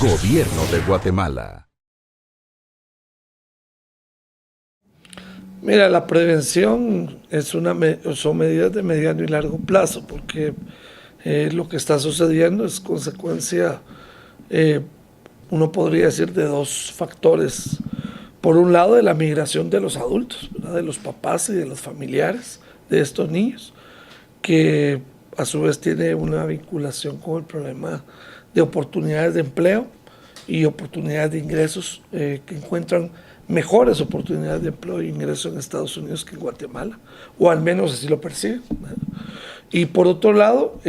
Gobierno de Guatemala. Mira, la prevención son medidas de mediano y largo plazo, porque lo que está sucediendo es consecuencia, uno podría decir, de dos factores. Por un lado, de la migración de los adultos, ¿verdad?, de los papás y de los familiares de estos niños, que a su vez tiene una vinculación con el problema de oportunidades de empleo y oportunidades de ingresos, que encuentran mejores oportunidades de empleo e ingresos en Estados Unidos que en Guatemala, o al menos así lo perciben, ¿verdad? Y por otro lado,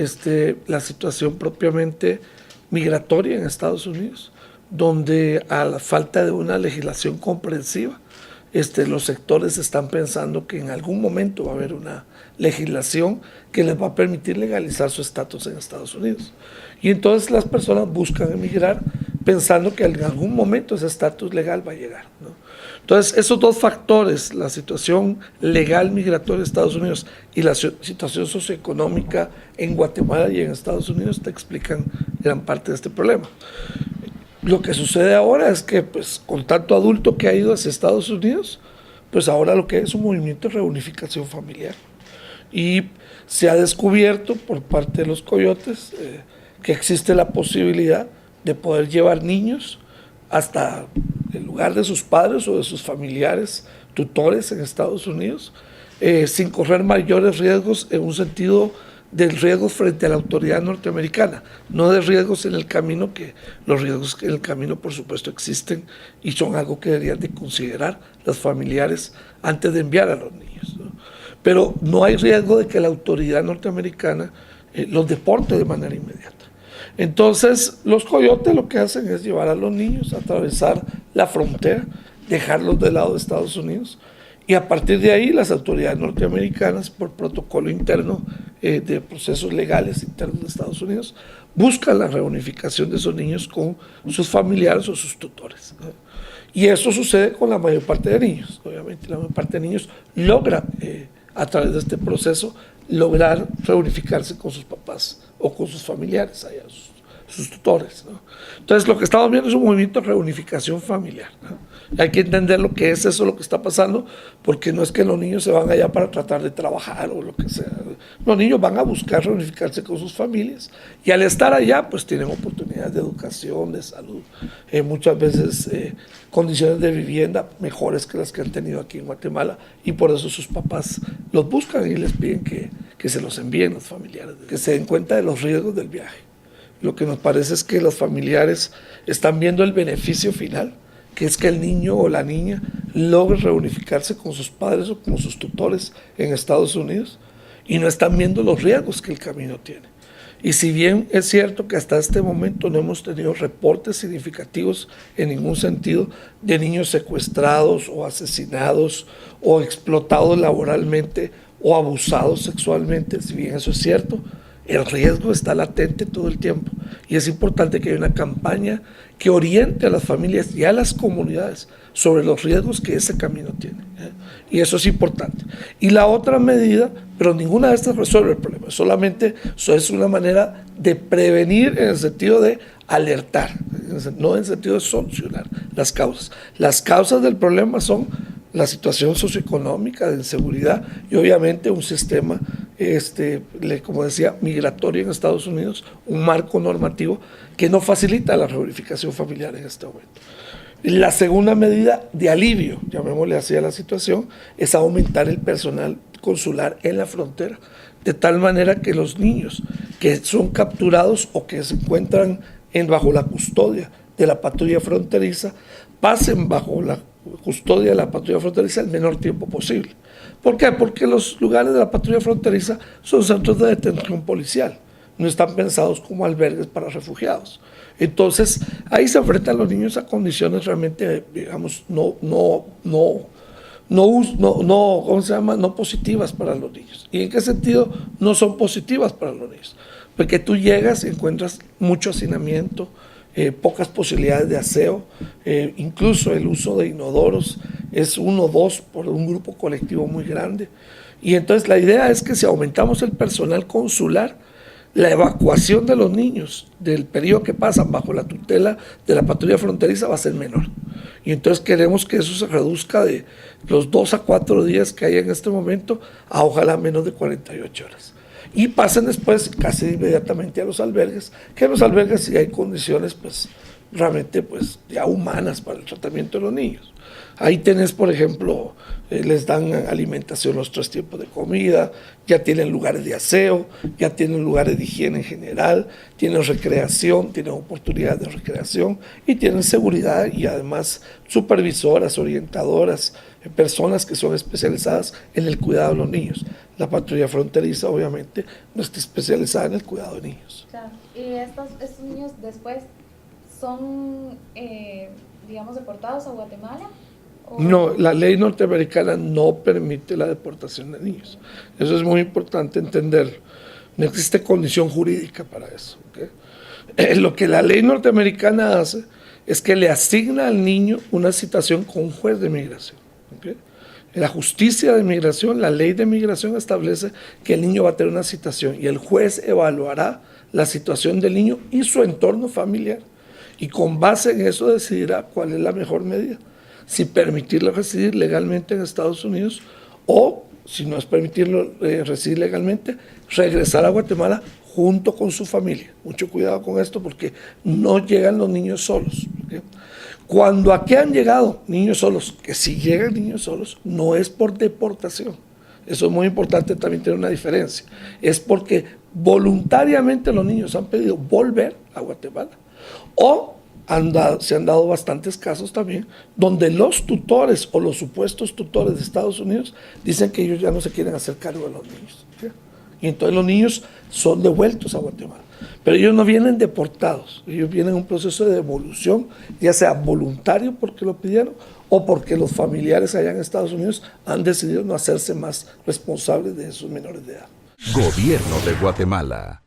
la situación propiamente migratoria en Estados Unidos, donde a la falta de una legislación comprensiva, los sectores están pensando que en algún momento va a haber una legislación que les va a permitir legalizar su estatus en Estados Unidos. Y entonces las personas buscan emigrar pensando que en algún momento ese estatus legal va a llegar, ¿no? Entonces, esos dos factores, la situación legal migratoria de Estados Unidos y la situación socioeconómica en Guatemala y en Estados Unidos, te explican gran parte de este problema. Lo que sucede ahora es que, pues, con tanto adulto que ha ido hacia Estados Unidos, pues ahora lo que es un movimiento de reunificación familiar. Y se ha descubierto por parte de los coyotes que existe la posibilidad de poder llevar niños hasta el lugar de sus padres o de sus familiares, tutores en Estados Unidos, sin correr mayores riesgos en un sentido del riesgo frente a la autoridad norteamericana, no de riesgos en el camino, que los riesgos en el camino por supuesto existen y son algo que deberían de considerar los familiares antes de enviar a los niños, ¿no? Pero no hay riesgo de que la autoridad norteamericana los deporte de manera inmediata. Entonces los coyotes lo que hacen es llevar a los niños a atravesar la frontera, dejarlos del lado de Estados Unidos, y a partir de ahí las autoridades norteamericanas, por protocolo interno de procesos legales internos de Estados Unidos, buscan la reunificación de esos niños con sus familiares o sus tutores, ¿no? Y eso sucede con la mayor parte de niños. Obviamente la mayor parte de niños logra, a través de este proceso, lograr reunificarse con sus papás o con sus familiares, allá, sus tutores, ¿no? Entonces lo que estamos viendo es un movimiento de reunificación familiar, ¿no? Hay que entender lo que es eso, lo que está pasando, porque no es que los niños se van allá para tratar de trabajar o lo que sea. Los niños van a buscar reunificarse con sus familias y al estar allá pues tienen oportunidades de educación, de salud, muchas veces condiciones de vivienda mejores que las que han tenido aquí en Guatemala, y por eso sus papás los buscan y les piden que se los envíen los familiares, que se den cuenta de los riesgos del viaje. Lo que nos parece es que los familiares están viendo el beneficio final, que es que el niño o la niña logre reunificarse con sus padres o con sus tutores en Estados Unidos, y no están viendo los riesgos que el camino tiene. Y si bien es cierto que hasta este momento no hemos tenido reportes significativos en ningún sentido de niños secuestrados o asesinados o explotados laboralmente o abusados sexualmente, si bien eso es cierto, el riesgo está latente todo el tiempo, y es importante que haya una campaña que oriente a las familias y a las comunidades sobre los riesgos que ese camino tiene, ¿eh? Y eso es importante. Y la otra medida, pero ninguna de estas resuelve el problema, solamente eso es una manera de prevenir en el sentido de alertar, no en el sentido de solucionar las causas. Las causas del problema son la situación socioeconómica, de inseguridad y obviamente un sistema, como decía, migratorio en Estados Unidos, un marco normativo que no facilita la reunificación familiar en este momento. La segunda medida de alivio, llamémosle así a la situación, es aumentar el personal consular en la frontera, de tal manera que los niños que son capturados o que se encuentran bajo la custodia de la patrulla fronteriza pasen bajo la custodia de la patrulla fronteriza el menor tiempo posible. ¿Por qué? Porque los lugares de la patrulla fronteriza son centros de detención policial, no están pensados como albergues para refugiados. Entonces, ahí se enfrentan los niños a condiciones realmente, digamos, no positivas para los niños. ¿Y en qué sentido no son positivas para los niños? Porque tú llegas y encuentras mucho hacinamiento, pocas posibilidades de aseo, incluso el uso de inodoros es 1 o 2 por un grupo colectivo muy grande. Y entonces la idea es que si aumentamos el personal consular, la evacuación de los niños del periodo que pasan bajo la tutela de la patrulla fronteriza va a ser menor. Y entonces queremos que eso se reduzca de los 2 a 4 días que hay en este momento a ojalá menos de 48 horas. Y pasen después casi inmediatamente a los albergues, que en los albergues sí hay condiciones pues realmente pues ya humanas para el tratamiento de los niños. Ahí tenés, por ejemplo, les dan alimentación los 3 tiempos de comida, ya tienen lugares de aseo, ya tienen lugares de higiene en general, tienen recreación, tienen oportunidades de recreación y tienen seguridad y además supervisoras, orientadoras, personas que son especializadas en el cuidado de los niños. La patrulla fronteriza obviamente no está especializada en el cuidado de niños. Claro. ¿Y estos niños después son, digamos, deportados a Guatemala? No, la ley norteamericana no permite la deportación de niños. Eso es muy importante entenderlo. No existe condición jurídica para eso. ¿Okay? Lo que la ley norteamericana hace es que le asigna al niño una citación con un juez de migración. ¿Okay? En la justicia de migración, la ley de migración establece que el niño va a tener una citación y el juez evaluará la situación del niño y su entorno familiar. Y con base en eso decidirá cuál es la mejor medida. Si permitirlo residir legalmente en Estados Unidos o, si no es permitirlo residir legalmente, regresar a Guatemala junto con su familia. Mucho cuidado con esto porque no llegan los niños solos. ¿Okay? Cuando aquí han llegado niños solos, que si llegan niños solos, no es por deportación. Eso es muy importante también tener una diferencia. Es porque voluntariamente los niños han pedido volver a Guatemala o se han dado bastantes casos también donde los tutores o los supuestos tutores de Estados Unidos dicen que ellos ya no se quieren hacer cargo de los niños. ¿Sí? Y entonces los niños son devueltos a Guatemala. Pero ellos no vienen deportados, ellos vienen en un proceso de devolución, ya sea voluntario porque lo pidieron o porque los familiares allá en Estados Unidos han decidido no hacerse más responsables de esos menores de edad. Gobierno de Guatemala.